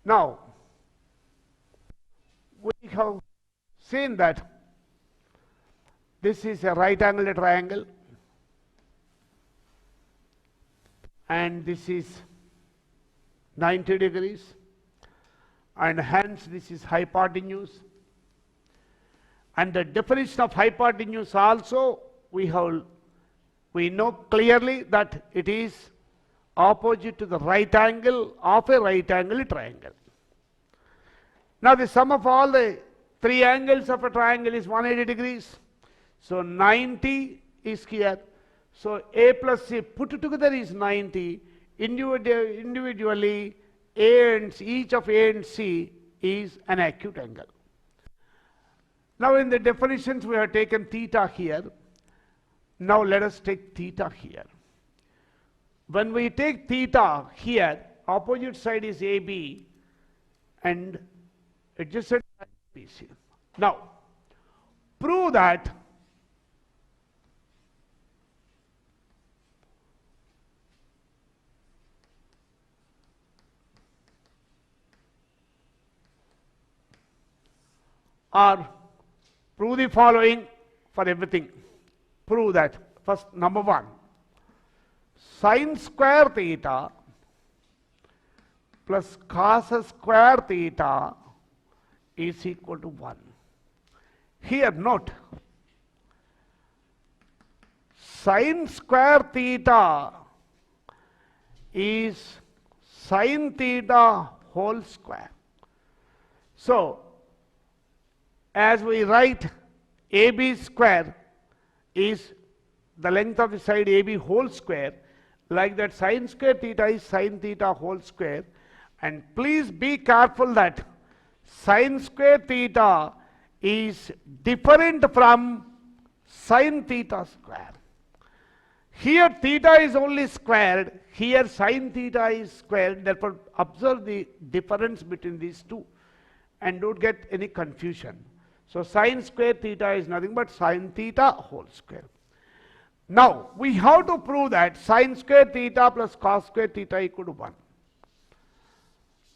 Now, we have seen that this is a right angled triangle and this is 90 degrees, and hence this is hypotenuse. And the definition of hypotenuse also we know clearly that it is opposite to the right angle of a right angle triangle. Now the sum of all the three angles of a triangle is 180 degrees. So 90 is here. So A plus C put together is 90. Individually, each of A and C is an acute angle. Now in the definitions we have taken theta here. Now let us take theta here. When we take theta here, opposite side is AB and adjacent side is BC. Now, prove that or prove the following for everything. Prove that. First, number one, sin square theta plus cos square theta is equal to 1. Here note, sin square theta is sin theta whole square. So, as we write AB square is the length of the side AB whole square, like that sin square theta is sin theta whole square. And please be careful that sin square theta is different from sin theta square. Here theta is only squared, here sin theta is squared. Therefore observe the difference between these two and don't get any confusion. So sin square theta is nothing but sin theta whole square. Now we have to prove that sin square theta plus cos square theta equal to 1.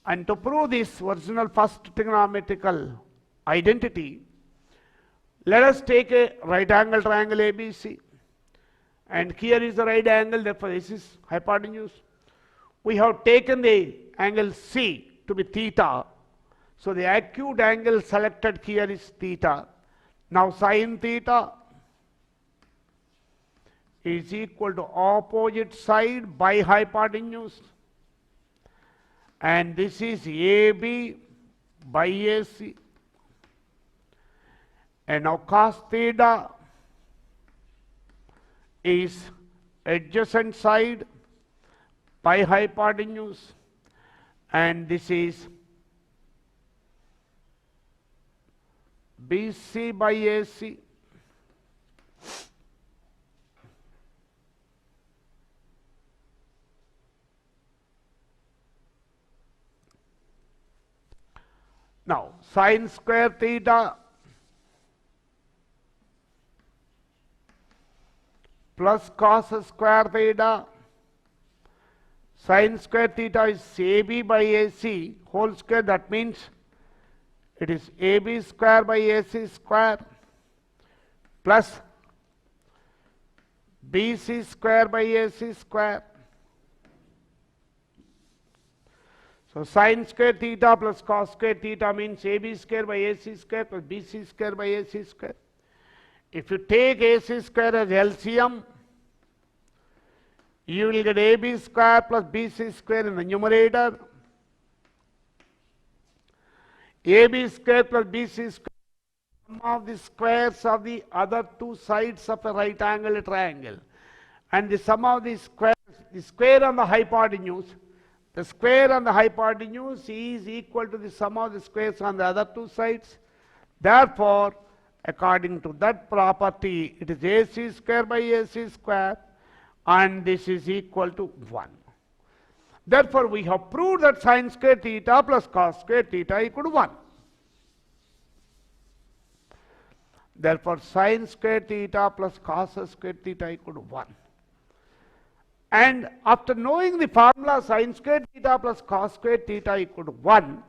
And to prove this original first trigonometrical identity, let us take a right angle triangle ABC. And here is the right angle, therefore this is hypotenuse. We have taken the angle C to be theta. So the acute angle selected here is theta. Now sin theta is equal to opposite side by hypotenuse. And this is AB by AC. And now cos theta is adjacent side by hypotenuse. And this is BC by AC. Now, sin square theta plus cos square theta. Sin square theta is AB by AC whole square. That means it is AB square by AC square plus BC square by AC square. So sin square theta plus cos square theta means AB square by AC square plus BC square by AC square. If you take AC square as LCM, you will get AB square plus BC square in the numerator. AB square plus BC square, sum of the squares of the other two sides of a right angle triangle. And the sum of the squares, the square on the hypotenuse, the square on the hypotenuse is equal to the sum of the squares on the other two sides. Therefore, according to that property, it is AC square by AC square, and this is equal to 1. Therefore, we have proved that sin square theta plus cos square theta equal to 1. Therefore, sin square theta plus cos square theta equal to 1. And after knowing the formula sin squared theta plus cos squared theta equal to 1,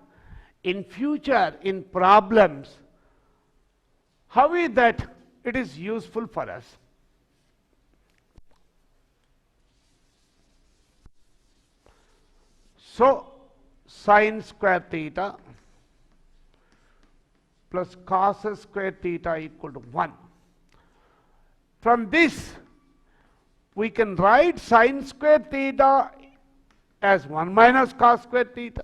in future, in problems, how is that it is useful for us? So, sin square theta plus cos square theta equal to 1. From this, we can write sin square theta as 1 minus cos square theta.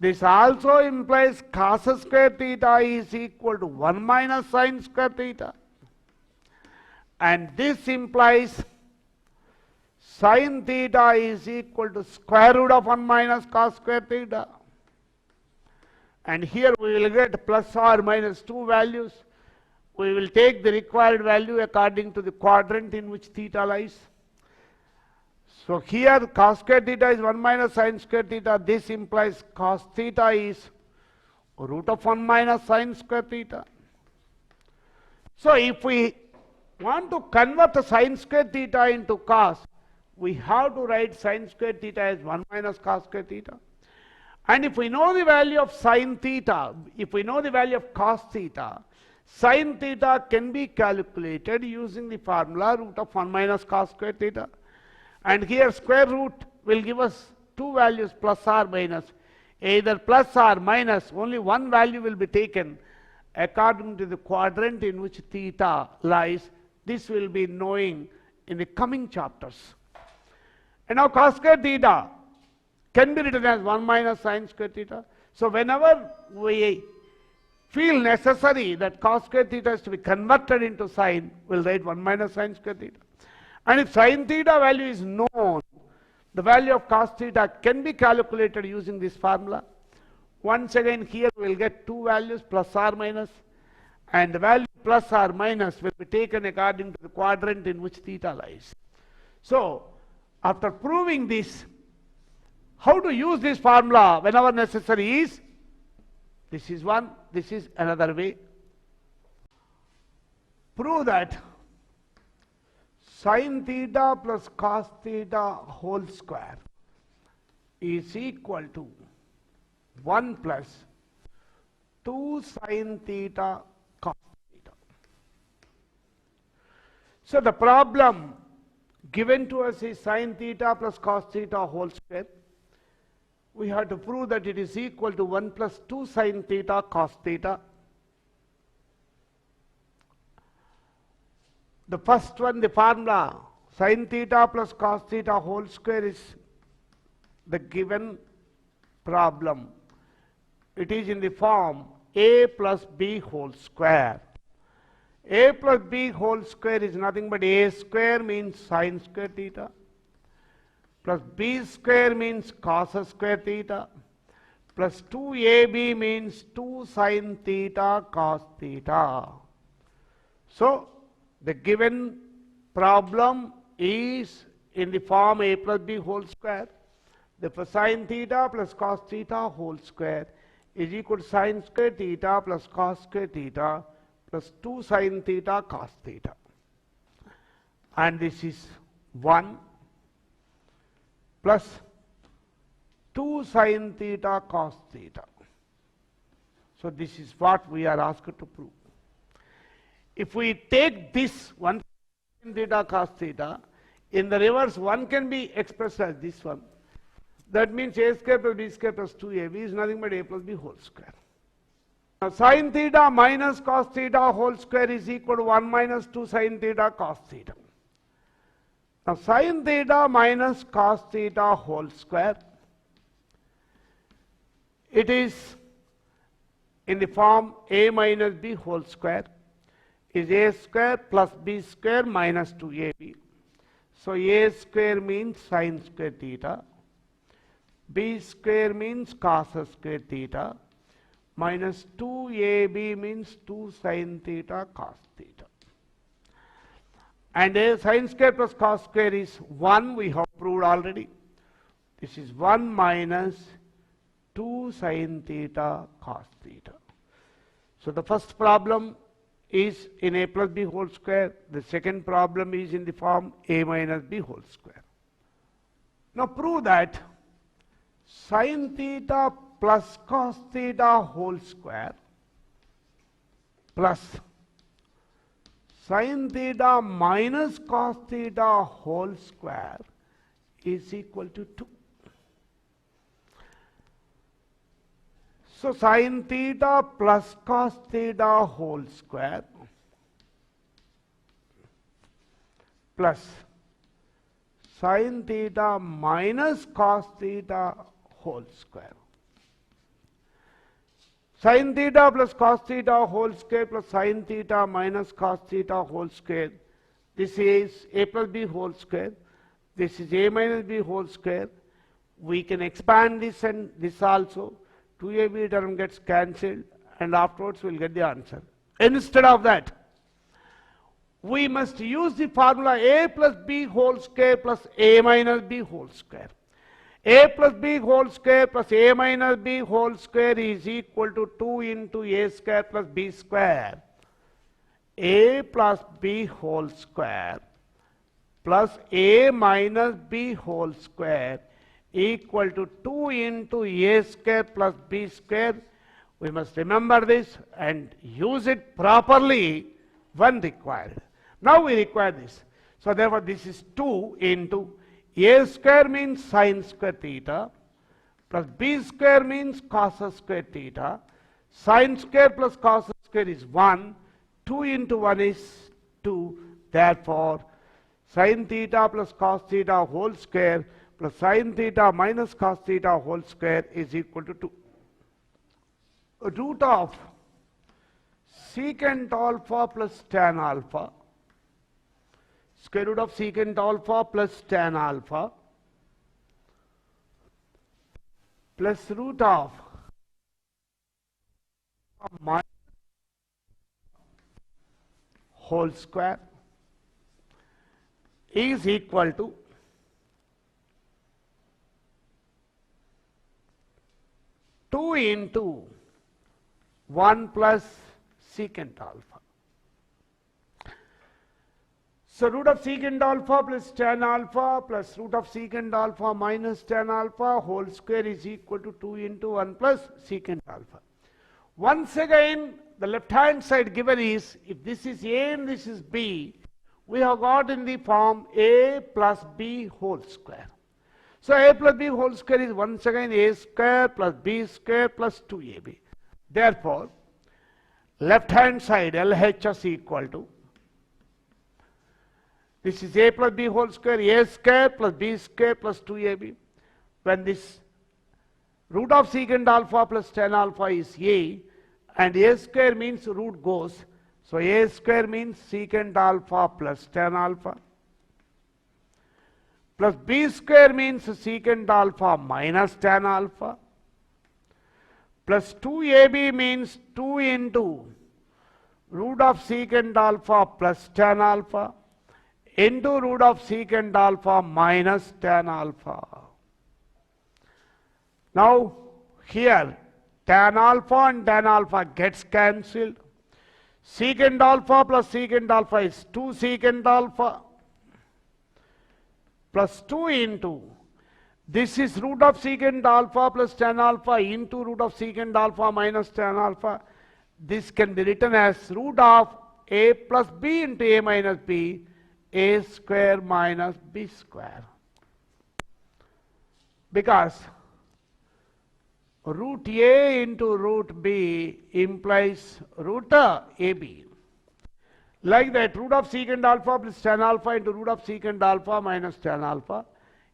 This also implies cos square theta is equal to 1 minus sin square theta. And this implies sin theta is equal to square root of 1 minus cos square theta. And here we will get plus or minus 2 values. We will take the required value according to the quadrant in which theta lies. So here cos square theta is 1 minus sin square theta. This implies cos theta is root of 1 minus sin square theta. So if we want to convert the sin square theta into cos, we have to write sin square theta as 1 minus cos square theta. And if we know the value of sin theta, if we know the value of cos theta, sin theta can be calculated using the formula root of 1 minus cos square theta. And here square root will give us two values plus or minus. Either plus or minus, only one value will be taken according to the quadrant in which theta lies. This will be knowing in the coming chapters. And now cos square theta can be written as 1 minus sin square theta. So whenever we feel necessary that cos square theta is to be converted into sin, we'll write 1 minus sin square theta. And if sin theta value is known, the value of cos theta can be calculated using this formula. Once again here we will get two values plus or minus, and the value plus or minus will be taken according to the quadrant in which theta lies. So after proving this, how to use this formula whenever necessary is, this is one, this is another way. Prove that sin theta plus cos theta whole square is equal to 1 plus 2 sin theta cos theta. So the problem given to us is sin theta plus cos theta whole square. We have to prove that it is equal to 1 plus 2 sin theta cos theta. The first one, the formula sin theta plus cos theta whole square is the given problem. It is in the form a plus b whole square. A plus b whole square is nothing but a square means sin square theta, plus b square means cos square theta, plus 2ab means 2 sin theta cos theta. So the given problem is in the form a plus b whole square. Therefore sin theta plus cos theta whole square is equal to sin square theta plus cos square theta plus 2 sin theta cos theta. And this is 1 plus 2 sin theta cos theta. So this is what we are asked to prove. If we take this 1 sin theta cos theta, in the reverse one can be expressed as this one. That means a square plus b square plus 2ab is nothing but a plus b whole square. Now sin theta minus cos theta whole square is equal to 1 minus 2 sin theta cos theta. Now sin theta minus cos theta whole square, it is in the form a minus b whole square is a square plus b square minus 2ab. So a square means sin square theta, b square means cos square theta, minus 2ab means 2 sin theta cos theta. And a sin square plus cos square is 1, we have proved already. This is 1 minus 2 sin theta cos theta. So the first problem is in a plus b whole square. The second problem is in the form a minus b whole square. Now prove that sin theta plus cos theta whole square plus sin theta minus cos theta whole square is equal to 2. So sin theta plus cos theta whole square plus sin theta minus cos theta whole square. Sin theta plus cos theta whole square plus sin theta minus cos theta whole square. This is a plus b whole square. This is a minus b whole square. We can expand this and this also. 2ab term gets cancelled and afterwards we'll get the answer. Instead of that, we must use the formula a plus b whole square plus a minus b whole square. A plus b whole square plus a minus b whole square is equal to 2 into a square plus b square. A plus b whole square plus a minus b whole square equal to 2 into a square plus b square. We must remember this and use it properly when required. Now we require this. So therefore this is 2 into a square means sin square theta plus b square means cos square theta. Sin square plus cos square is 1. 2 into 1 is 2. Therefore sin theta plus cos theta whole square plus sin theta minus cos theta whole square is equal to 2. Root of secant alpha plus tan alpha, square root of secant alpha plus tan alpha plus root of minus whole square is equal to 2 into 1 plus secant alpha. So root of secant alpha plus tan alpha plus root of secant alpha minus tan alpha whole square is equal to 2 into 1 plus secant alpha. Once again, the left hand side given is, if this is a and this is b, we have got in the form a plus b whole square. So a plus b whole square is once again a square plus b square plus 2ab. Therefore, left hand side LHS equal to, this is a plus b whole square, a square plus b square plus 2ab. When this root of secant alpha plus tan alpha is a, and a square means root goes, so a square means secant alpha plus tan alpha plus b square means secant alpha minus tan alpha plus 2ab means 2 into root of secant alpha plus tan alpha into root of secant alpha minus tan alpha. Now here tan alpha and tan alpha gets cancelled. Secant alpha plus secant alpha is 2 secant alpha plus 2 into, this is root of secant alpha plus tan alpha into root of secant alpha minus tan alpha. This can be written as root of a plus b into a minus b, a square minus b square. Because root a into root b implies root ab. Like that, root of secant alpha plus tan alpha into root of secant alpha minus tan alpha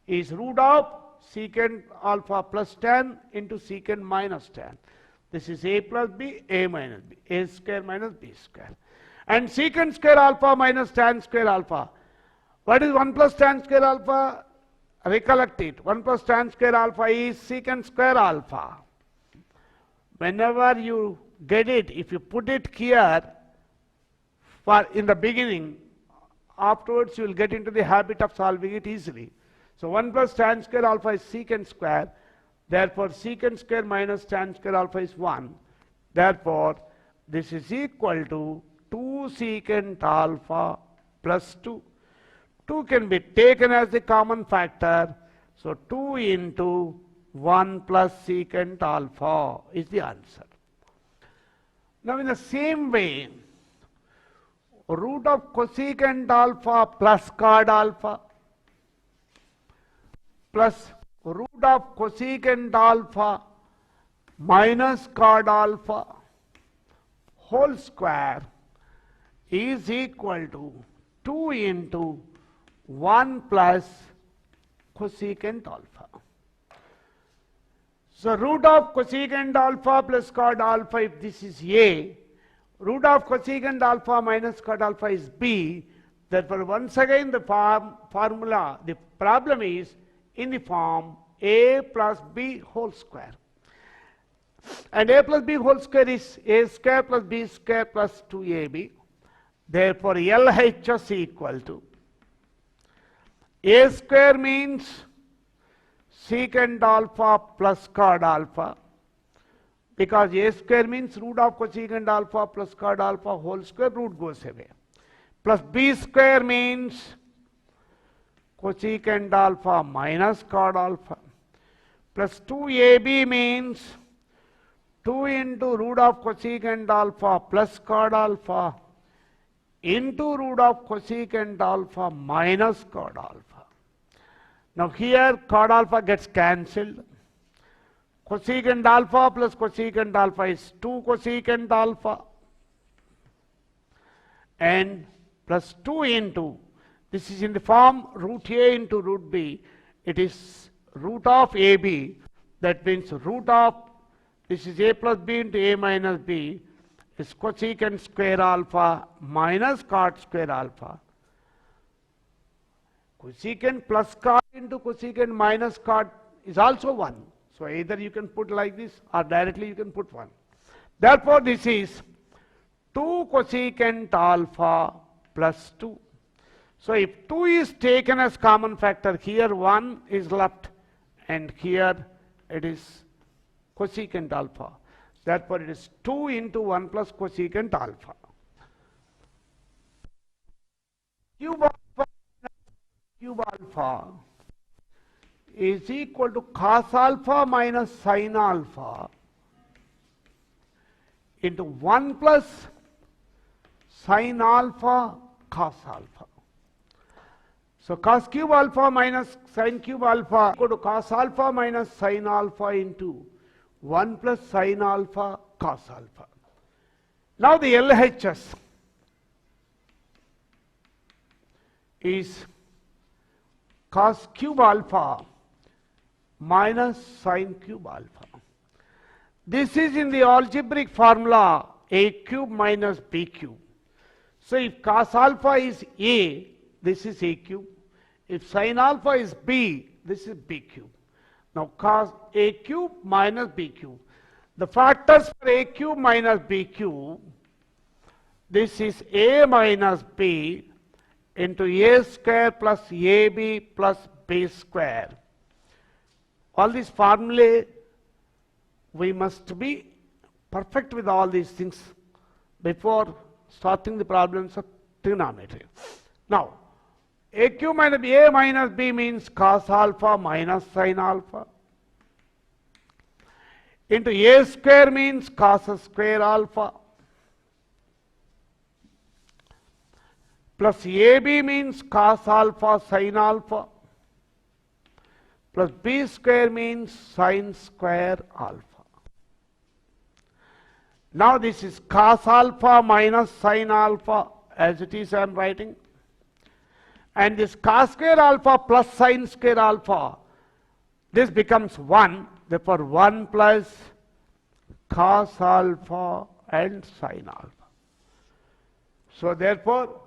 is root of secant alpha plus tan into secant minus tan. This is a plus b, a minus b, a square minus b square. And secant square alpha minus tan square alpha. What is 1 plus tan square alpha? Recollect it. 1 plus tan square alpha is secant square alpha. Whenever you get it, if you put it here for in the beginning, afterwards you will get into the habit of solving it easily. So 1 plus tan square alpha is secant square. Therefore, secant square minus tan square alpha is 1. Therefore, this is equal to 2 secant alpha plus 2. 2 can be taken as the common factor. So 2 into 1 plus secant alpha is the answer. Now in the same way, root of cosecant alpha plus cot alpha plus root of cosecant alpha minus cot alpha whole square is equal to 2 into 1 plus cosecant alpha. So root of cosecant alpha plus cot alpha, if this is A, root of cosecant alpha minus cot alpha is B. Therefore, once again the formula, the problem is in the form A plus B whole square. And A plus B whole square is A square plus B square plus 2AB. Therefore, LHS equal to A square means secant alpha plus cot alpha, because A square means root of cosecant alpha plus cot alpha whole square, root goes away. Plus B square means cosecant alpha minus cot alpha, plus 2AB means 2 into root of cosecant alpha plus cot alpha into root of cosecant alpha minus cot alpha. Now here cot alpha gets cancelled. Cosecant alpha plus cosecant alpha is 2 cosecant alpha and plus 2 into, this is in the form root A into root B, it is root of AB, that means root of, this is A plus B into A minus B, is cosecant square alpha minus cot square alpha. Cosecant plus cot into cosecant minus cot is also 1. So either you can put like this or directly you can put 1. Therefore, this is 2 cosecant alpha plus 2. So if 2 is taken as common factor, here 1 is left and here it is cosecant alpha. Therefore, it is 2 into 1 plus cosecant alpha. Cube alpha is equal to cos alpha minus sin alpha into 1 plus sin alpha cos alpha. So cos cube alpha minus sin cube alpha equal to cos alpha minus sin alpha into 1 plus sin alpha cos alpha. Now the LHS is cos cube alpha minus sin cube alpha. This is in the algebraic formula A cube minus B cube. So if cos alpha is A, this is A cube. If sin alpha is B, this is B cube. Now cos A cube minus B cube. The factors for A cube minus B cube, this is A minus B into A square plus AB plus B square. All these formulae, we must be perfect with all these things before starting the problems of trigonometry. Now, A cube minus B, A minus B means cos alpha minus sin alpha into A square means cos square alpha plus AB means cos alpha sin alpha plus B square means sin square alpha. Now this is cos alpha minus sin alpha, as it is I am writing, and this cos square alpha plus sin square alpha, this becomes 1, therefore 1 plus cos alpha and sin alpha. So therefore,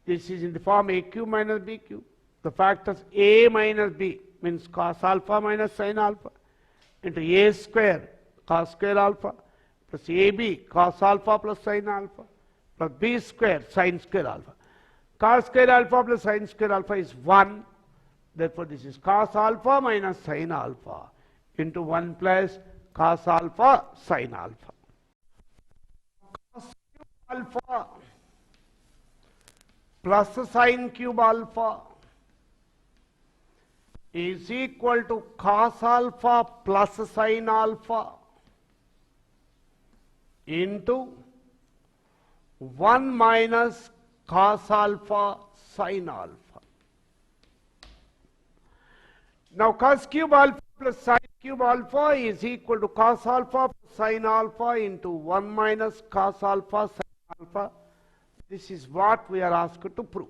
this is in the form A cube minus B cube. The factors A minus B means cos alpha minus sin alpha into A square cos square alpha plus AB cos alpha plus sin alpha plus B square sin square alpha. Cos square alpha plus sin square alpha is 1. Therefore, this is cos alpha minus sin alpha into 1 plus cos alpha sin alpha. Cos cube alpha plus sin cube alpha is equal to cos alpha plus sin alpha into 1 minus cos alpha sin alpha. Now cos cube alpha plus sin cube alpha is equal to cos alpha plus sin alpha into 1 minus cos alpha sin alpha. This is what we are asked to prove.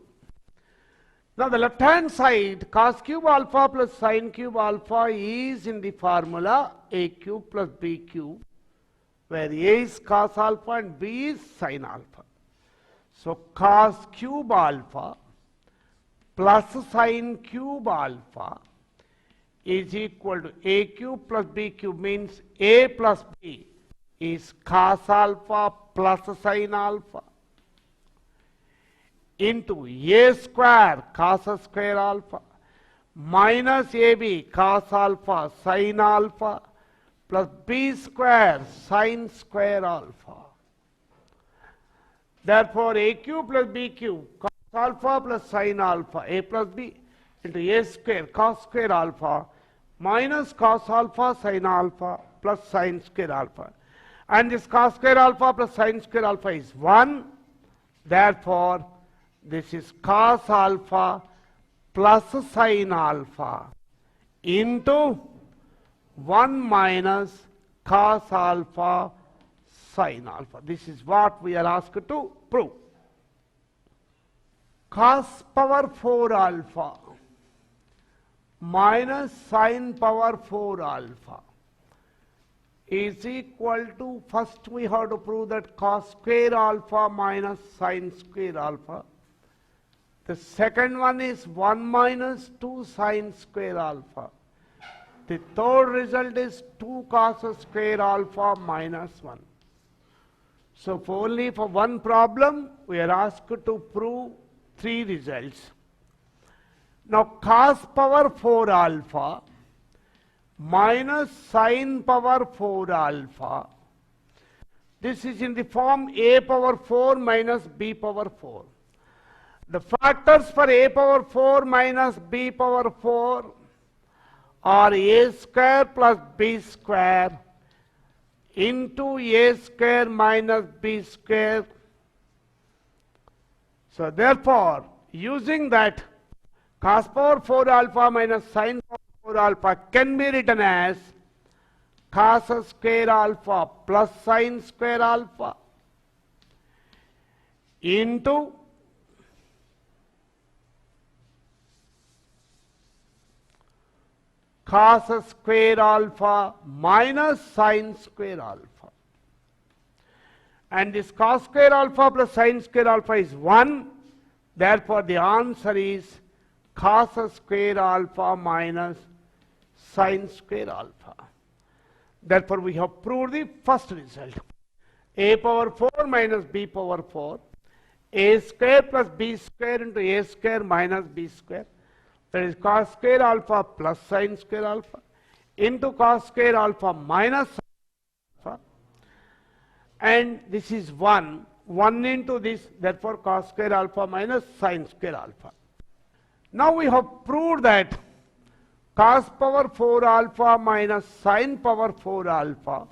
Now the left hand side, cos cube alpha plus sin cube alpha is in the formula a cube plus b cube, where a is cos alpha and b is sin alpha. So cos cube alpha plus sin cube alpha is equal to a cube plus b cube, means a plus b is cos alpha plus sin alpha into a square cos square alpha minus ab cos alpha sin alpha plus b square sin square alpha. Therefore, a cube plus b cube cos alpha plus sin alpha, a plus b into a square cos square alpha minus cos alpha sin alpha plus sin square alpha. And this cos square alpha plus sin square alpha is 1. Therefore, this is cos alpha plus sin alpha into 1 minus cos alpha sin alpha. This is what we are asked to prove. Cos power 4 alpha minus sin power 4 alpha is equal to, first we have to prove that cos square alpha minus sin square alpha. The second one is 1 minus 2 sin square alpha. The third result is 2 cos square alpha minus 1. So only for one problem we are asked to prove 3 results. Now cos power 4 alpha minus sin power 4 alpha. This is in the form a power 4 minus b power 4. The factors for a power 4 minus b power 4 are a square plus b square into a square minus b square. So therefore, using that, cos power 4 alpha minus sin power 4 alpha can be written as cos square alpha plus sin square alpha into cos square alpha minus sin square alpha. And this cos square alpha plus sin square alpha is 1. Therefore, the answer is cos square alpha minus sin square alpha. Therefore, we have proved the first result. A power 4 minus b power 4. A square plus b square into a square minus b square. That is cos square alpha plus sin square alpha into cos square alpha minus sin alpha. And this is 1. 1 into this, therefore cos square alpha minus sin square alpha. Now we have proved that cos power 4 alpha minus sin power 4 alpha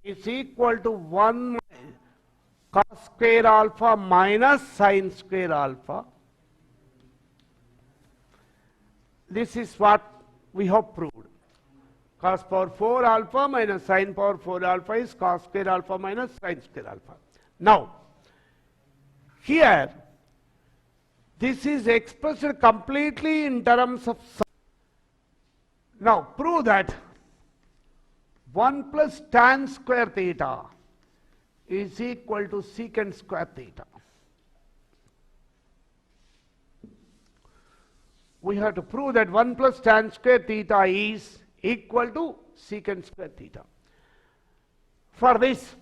is equal to 1 cos square alpha minus sin square alpha. This is what we have proved. Cos power 4 alpha minus sin power 4 alpha is cos square alpha minus sin square alpha. Now, here, this is expressed completely in terms of sin. Now, prove that 1 plus tan square theta is equal to secant square theta. We have to prove that 1 plus tan square theta is equal to secant square theta. For this,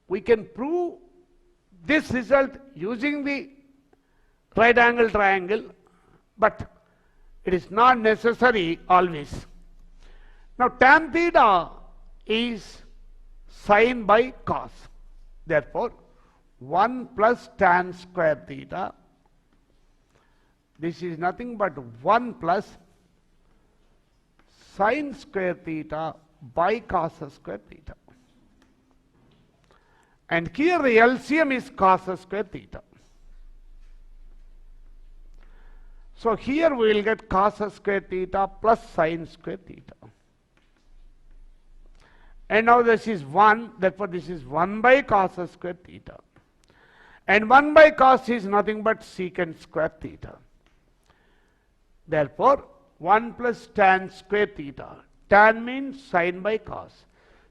we can prove this result using the right angle triangle, but it is not necessary always. Now tan theta is sin by cos. Therefore, 1 plus tan square theta, this is nothing but 1 plus sine square theta by cos square theta. And here the LCM is cos square theta. So here we will get cos square theta plus sine square theta. And now this is 1, therefore this is 1 by cos square theta. And 1 by cos is nothing but secant square theta. Therefore, 1 plus tan square theta. Tan means sine by cos.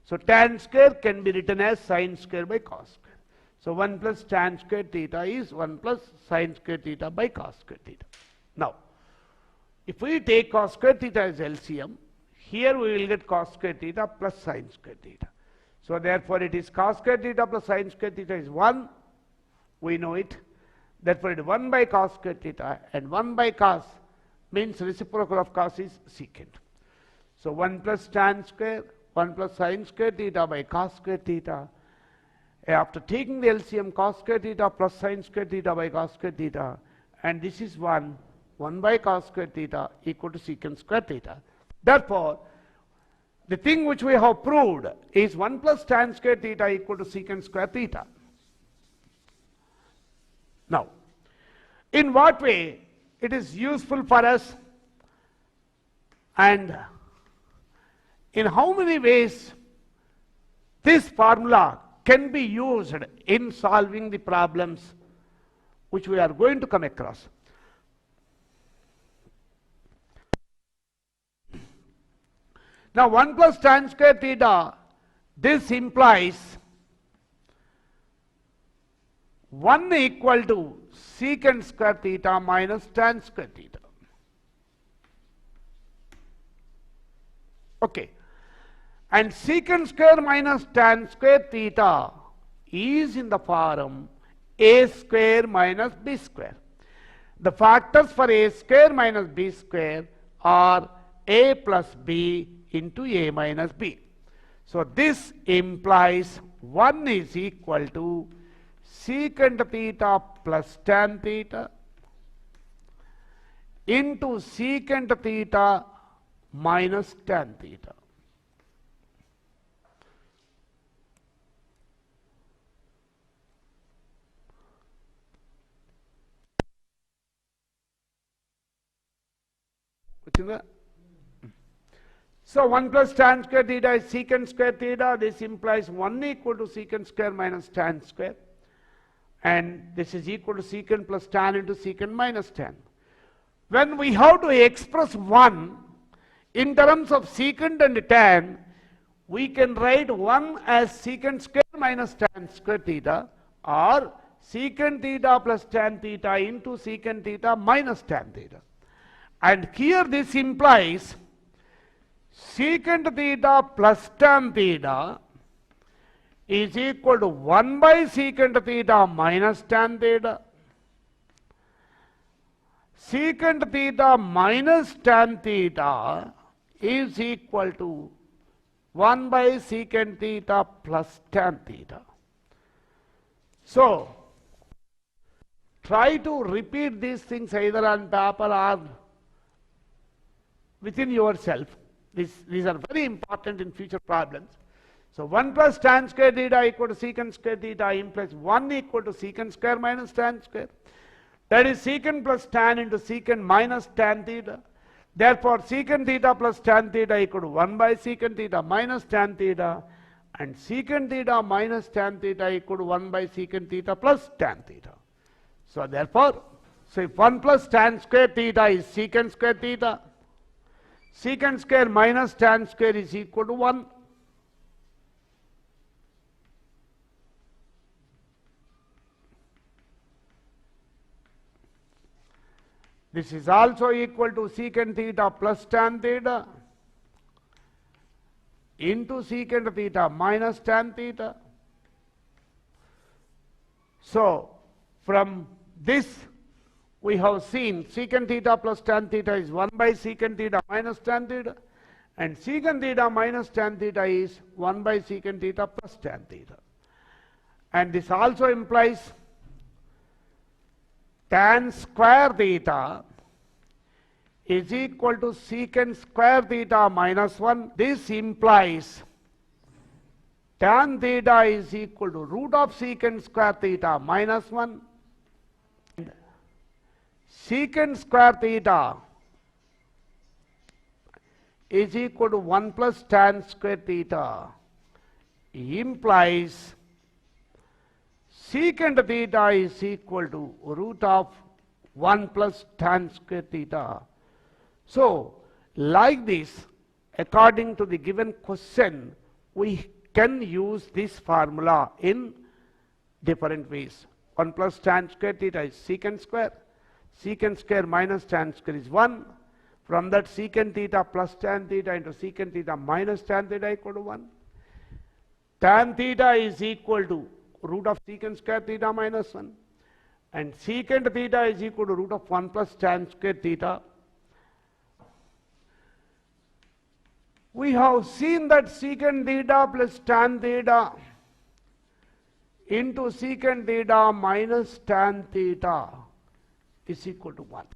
So tan square can be written as sine square by cos square. So 1 plus tan square theta is 1 plus sine square theta by cos square theta. Now, if we take cos square theta as LCM, here we will get cos square theta plus sine square theta. So therefore it is cos square theta plus sine square theta is 1. We know it. Therefore it is 1 by cos square theta, and 1 by cos means reciprocal of cos is secant. So 1 plus tan square, 1 plus sine square theta by cos square theta. After taking the LCM, cos square theta plus sine square theta by cos square theta, and this is 1 by cos square theta equal to secant square theta. Therefore, the thing which we have proved is 1 plus tan square theta equal to secant square theta. Now, in what way it is useful for us, and in how many ways this formula can be used in solving the problems which we are going to come across. Now 1 plus tan square theta, this implies 1 equal to secant square theta minus tan square theta. Okay. And secant square minus tan square theta is in the form a square minus b square. The factors for a square minus b square are a plus b into a minus b. So this implies 1 is equal to secant theta plus tan theta into secant theta minus tan theta. So 1 plus tan square theta is secant square theta. This implies 1 equal to secant square minus tan square. And this is equal to secant plus tan into secant minus tan. When we have to express 1 in terms of secant and tan, we can write 1 as secant square minus tan square theta, or secant theta plus tan theta into secant theta minus tan theta. And here this implies secant theta plus tan theta is equal to 1 by secant theta minus tan theta. Secant theta minus tan theta is equal to 1 by secant theta plus tan theta. So, try to repeat these things either on paper or within yourself. These are very important in future problems. So 1 plus tan square theta equal to secant square theta implies 1 equal to secant square minus tan square. That is secant plus tan into secant minus tan theta. Therefore, secant theta plus tan theta equal to 1 by secant theta minus tan theta, and secant theta minus tan theta equal to 1 by secant theta plus tan theta. So therefore, if 1 plus tan square theta is secant square theta, secant square minus tan square is equal to 1. This is also equal to secant theta plus tan theta into secant theta minus tan theta. So, from this we have seen secant theta plus tan theta is 1 by secant theta minus tan theta, and secant theta minus tan theta is 1 by secant theta plus tan theta. And this also implies tan square theta is equal to secant square theta minus 1. This implies tan theta is equal to root of secant square theta minus 1. And secant square theta is equal to 1 plus tan square theta implies secant theta is equal to root of 1 plus tan square theta. So, like this, according to the given question, we can use this formula in different ways. 1 plus tan square theta is secant square. Secant square minus tan square is 1. From that, secant theta plus tan theta into secant theta minus tan theta equal to 1. Tan theta is equal to root of secant square theta minus 1. And secant theta is equal to root of 1 plus tan square theta. We have seen that secant theta plus tan theta into secant theta minus tan theta is equal to 1.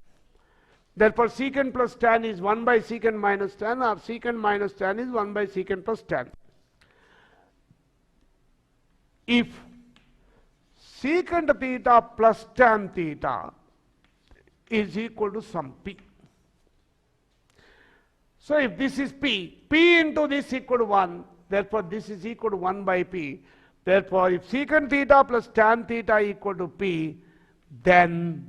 Therefore, secant plus tan is 1 by secant minus tan, or secant minus tan is 1 by secant plus tan. If secant theta plus tan theta is equal to some p. So if this is p, p into this equal to 1, therefore this is equal to 1 by p. Therefore, if secant theta plus tan theta equal to p, then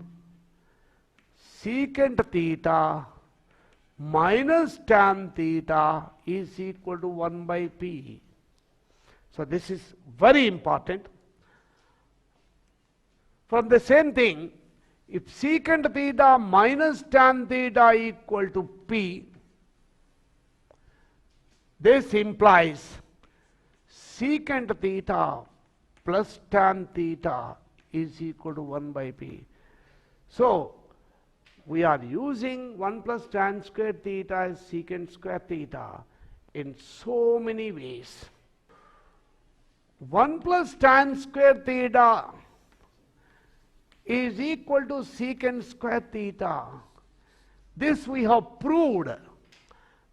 secant theta minus tan theta is equal to 1 by p. So this is very important. From the same thing, if secant theta minus tan theta equal to p, this implies secant theta plus tan theta is equal to 1 by p. So, we are using 1 plus tan square theta as secant square theta in so many ways. 1 plus tan square theta is equal to secant square theta. This we have proved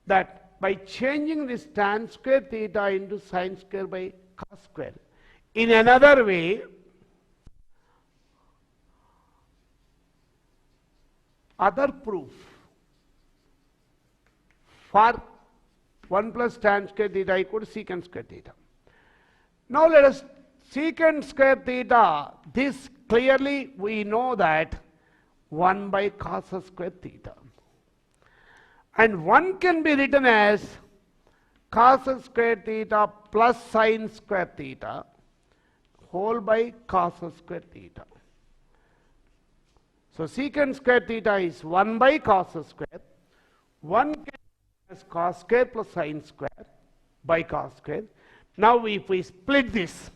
that by changing this tan square theta into sin square by cos square. In another way, other proof for 1 plus tan square theta equal to secant square theta. Now let us secant square theta, this clearly we know that 1 by cos square theta. And 1 can be written as cos square theta plus sin square theta whole by cos square theta. So secant square theta is 1 by cos square. 1 can be as cos square plus sin square by cos square. Now if we split this,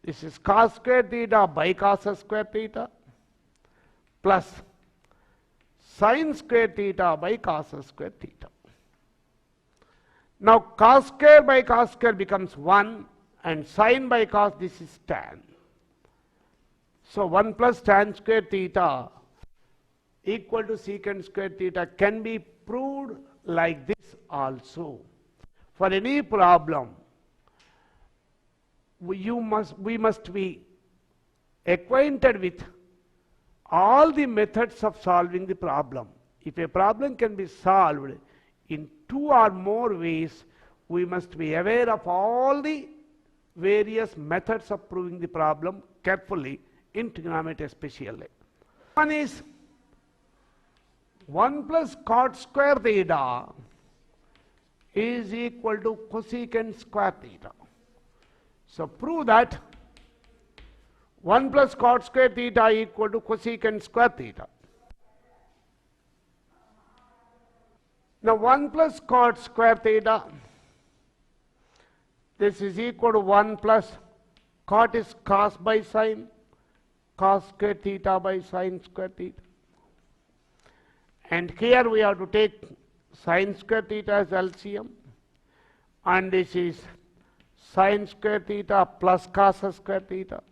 this is cos square theta by cos square theta plus sin square theta by cos square theta. Now cos square by cos square becomes 1 and sin by cos, this is tan. So 1 plus tan square theta equal to secant square theta can be proved like this also. For any problem, we must be acquainted with all the methods of solving the problem. If a problem can be solved in 2 or more ways, we must be aware of all the various methods of proving the problem carefully in trigonometry especially. One is 1 plus cot square theta is equal to cosecant square theta. So prove that 1 plus cot square theta equal to cosecant square theta. Now 1 plus cot square theta, this is equal to 1 plus cot is cos by sin, cos square theta by sin square theta. And here we have to take sin square theta as LCM, and this is sin square theta plus cos square theta.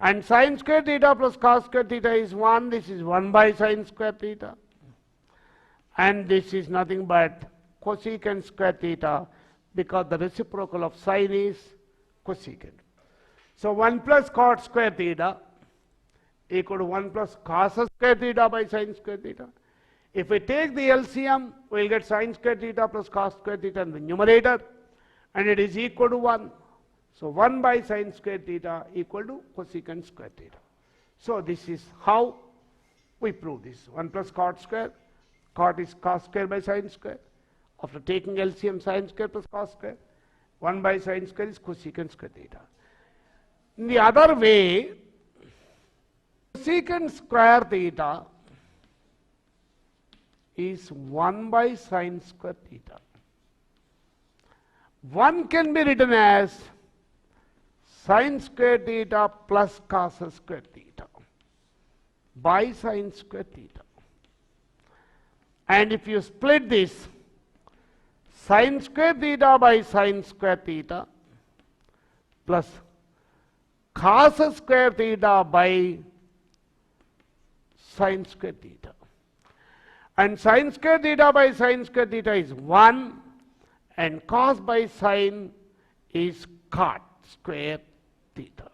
And sin square theta plus cos square theta is 1, this is 1 by sin square theta. and this is nothing but cosecant square theta, because the reciprocal of sine is cosecant. So 1 plus cot square theta equal to 1 plus cos square theta by sine square theta. If we take the LCM, we will get sine square theta plus cos square theta in the numerator, and it is equal to 1. So 1 by sine square theta equal to cosecant square theta. So this is how we prove this. 1 plus cot square, cot is cos square by sine square. After taking LCM, sine square plus cos square, 1 by sine square is cosecant square theta. In the other way, cosecant square theta is 1 by sine square theta. 1 can be written as sine square theta plus cos square theta by sine square theta. And if you split this, sine square theta by sine square theta plus cos square theta by sine square theta. And sine square theta by sine square theta is 1, and cos by sine is cot square theta.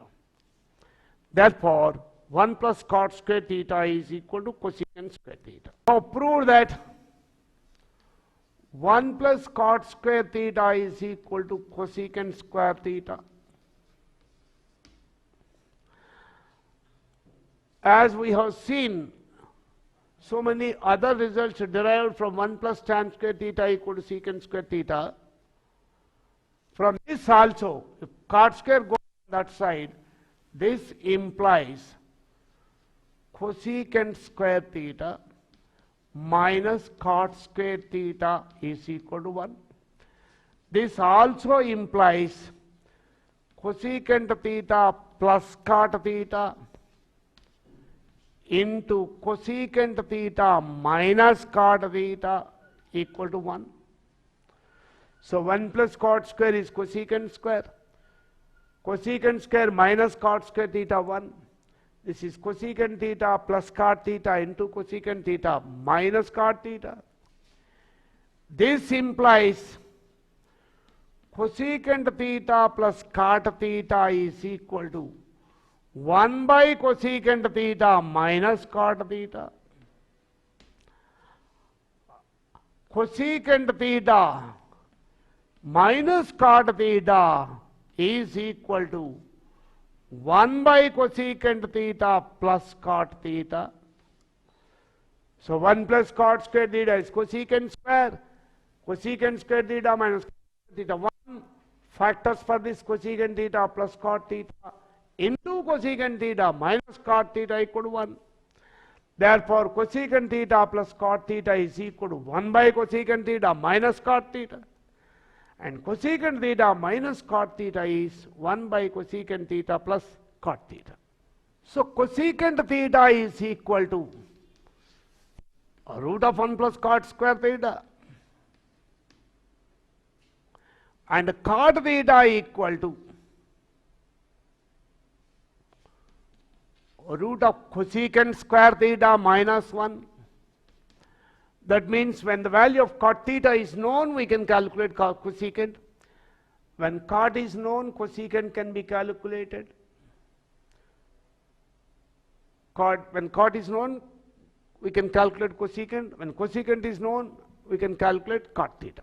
Therefore, 1 plus cot square theta is equal to cosecant square theta. Now prove that 1 plus cot square theta is equal to cosecant square theta. As we have seen, so many other results derived from 1 plus tan square theta equal to secant square theta. From this also, if cot square goes on that side, this implies cosecant square theta minus cot square theta is equal to 1. This also implies cosecant theta plus cot theta into cosecant theta minus cot theta equal to 1. So 1 plus cot square is cosecant square. Cosecant square minus cot square theta 1. This is cosecant theta plus cot theta into cosecant theta minus cot theta. This implies cosecant theta plus cot theta is equal to 1 by cosecant theta minus cot theta. Cosecant theta minus cot theta is equal to 1 by cosecant theta plus cot theta. So 1 plus cot square theta is cosecant square. Cosecant square theta minus cot theta 1. Factors for this cosecant theta plus cot theta into cosecant theta minus cot theta equal to 1. Therefore, cosecant theta plus cot theta is equal to 1 by cosecant theta minus cot theta. And cosecant theta minus cot theta is 1 by cosecant theta plus cot theta. So cosecant theta is equal to root of 1 plus cot square theta, and cot theta equal to root of cosecant square theta minus 1. That means when the value of cot theta is known, we can calculate cosecant. When cot is known, cosecant can be calculated. When cot is known, we can calculate cosecant. When cosecant is known, we can calculate cot theta.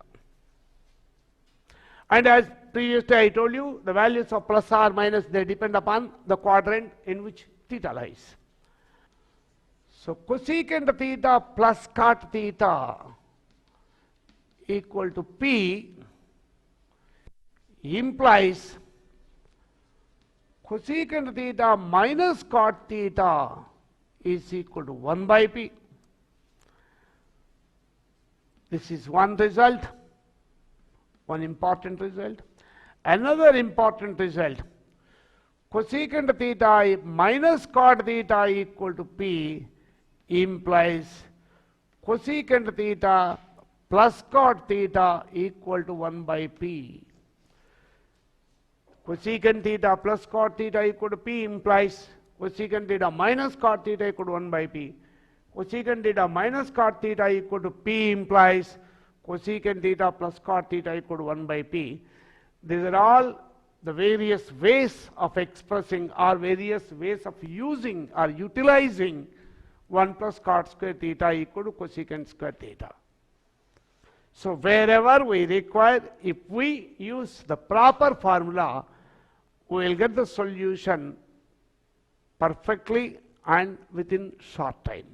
And as previously I told you, the values of plus or minus, they depend upon the quadrant in which theta lies. So cosecant theta plus cot theta equal to P implies cosecant theta minus cot theta is equal to 1 by P. This is one result, one important result. Another important result, cosecant theta minus cot theta equal to P implies cosecant theta plus cot theta equal to 1 by P. Cosecant theta plus cot theta equal to P implies cosecant theta minus cot theta equal to 1 by P. cosecant theta minus cot theta equal to P implies cosecant theta plus cot theta equal to 1 by P. These are all the various ways of expressing or various ways of using or utilizing 1 plus cot square theta equal to cosecant square theta. So wherever we require, if we use the proper formula, we will get the solution perfectly and within short time.